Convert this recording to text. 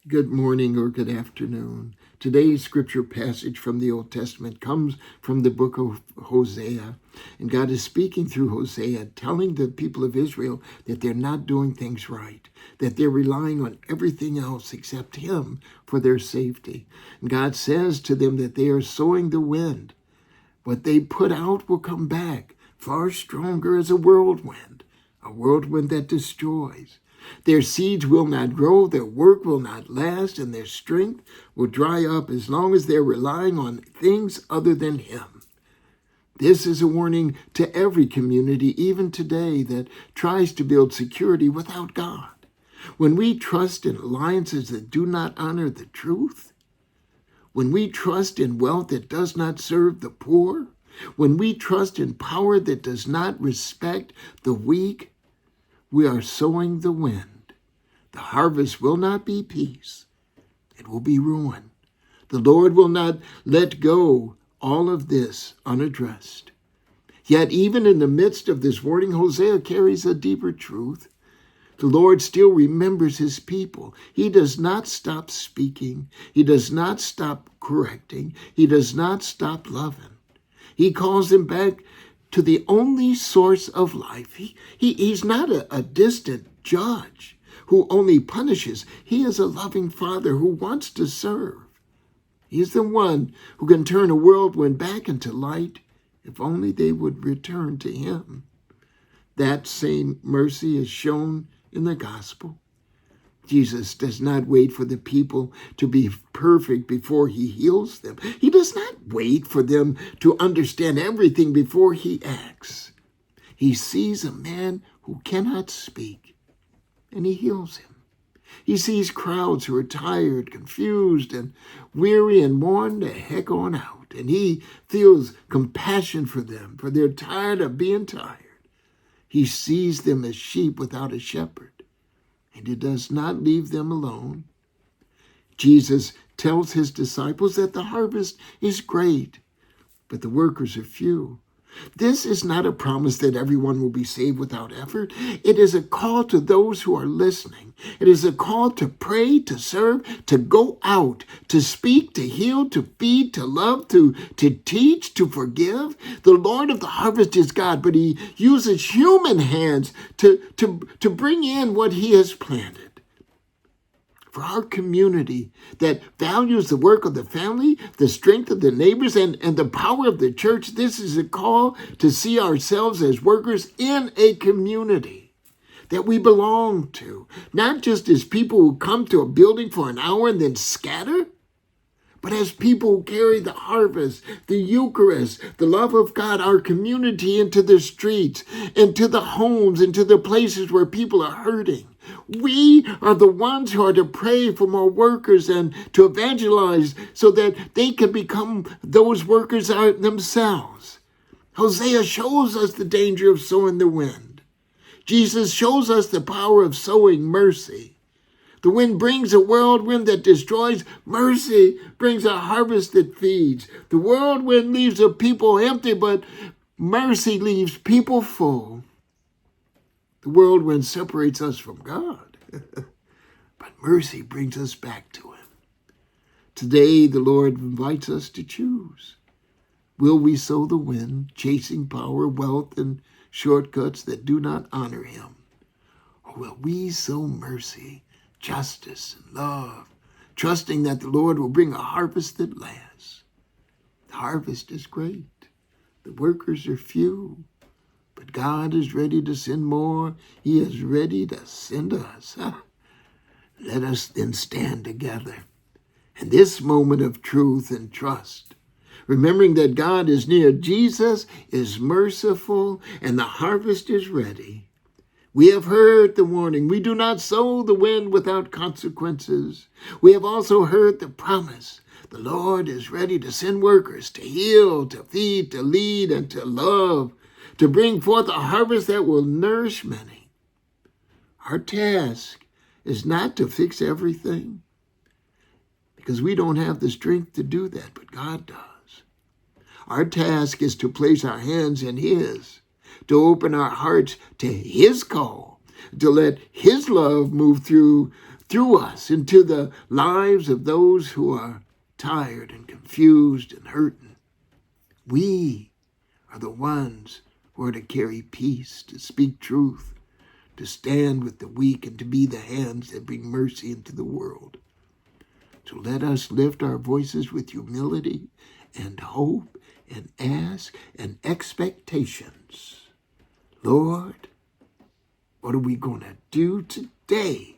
Good morning or good afternoon. Today's scripture passage from the Old Testament comes from the book of Hosea. And God is speaking through Hosea, telling the people of Israel that they're not doing things right, that they're relying on everything else except Him for their safety. And God says to them that they are sowing the wind. What they put out will come back far stronger as a whirlwind that destroys. Their seeds will not grow, their work will not last, and their strength will dry up as long as they're relying on things other than Him. This is a warning to every community, even today, that tries to build security without God. When we trust in alliances that do not honor the truth, when we trust in wealth that does not serve the poor, when we trust in power that does not respect the weak, we are sowing the wind. The harvest will not be peace. It will be ruin. The Lord will not let go all of this unaddressed. Yet even in the midst of this warning, Hosea carries a deeper truth. The Lord still remembers His people. He does not stop speaking. He does not stop correcting. He does not stop loving. He calls them back to the only source of life. He's not a distant judge who only punishes. He is a loving Father who wants to serve. He's the one who can turn a whirlwind back into light if only they would return to Him. That same mercy is shown in the gospel. Jesus does not wait for the people to be perfect before He heals them. He does not wait for them to understand everything before He acts. He sees a man who cannot speak, and He heals him. He sees crowds who are tired, confused, and weary, and worn the heck on out. And He feels compassion for them, for they're tired of being tired. He sees them as sheep without a shepherd, and He does not leave them alone. Jesus tells His disciples that the harvest is great, but the workers are few. This is not a promise that everyone will be saved without effort. It is a call to those who are listening. It is a call to pray, to serve, to go out, to speak, to heal, to feed, to love, to teach, to forgive. The Lord of the harvest is God, but He uses human hands to bring in what He has planted. For our community that values the work of the family, the strength of the neighbors, and the power of the church, this is a call to see ourselves as workers in a community that we belong to. Not just as people who come to a building for an hour and then scatter, but as people who carry the harvest, the Eucharist, the love of God, our community into the streets, into the homes, into the places where people are hurting. We are the ones who are to pray for more workers and to evangelize so that they can become those workers themselves. Hosea shows us the danger of sowing the wind. Jesus shows us the power of sowing mercy. The wind brings a whirlwind that destroys. Mercy brings a harvest that feeds. The whirlwind leaves a people empty, but mercy leaves people full. The whirlwind separates us from God, but mercy brings us back to Him. Today, the Lord invites us to choose. Will we sow the wind, chasing power, wealth, and shortcuts that do not honor Him? Or will we sow mercy, justice, and love, trusting that the Lord will bring a harvest that lasts? The harvest is great. The workers are few. But God is ready to send more. He is ready to send us. Let us then stand together in this moment of truth and trust, remembering that God is near. Jesus is merciful, and the harvest is ready. We have heard the warning. We do not sow the wind without consequences. We have also heard the promise. The Lord is ready to send workers to heal, to feed, to lead, and to love, to bring forth a harvest that will nourish many. Our task is not to fix everything, because we don't have the strength to do that, but God does. Our task is to place our hands in His, to open our hearts to His call, to let His love move through through us into the lives of those who are tired and confused and hurting. We are the ones who are to carry peace, to speak truth, to stand with the weak, and to be the hands that bring mercy into the world. So let us lift our voices with humility and hope and ask and expectations. Lord, what are we going to do today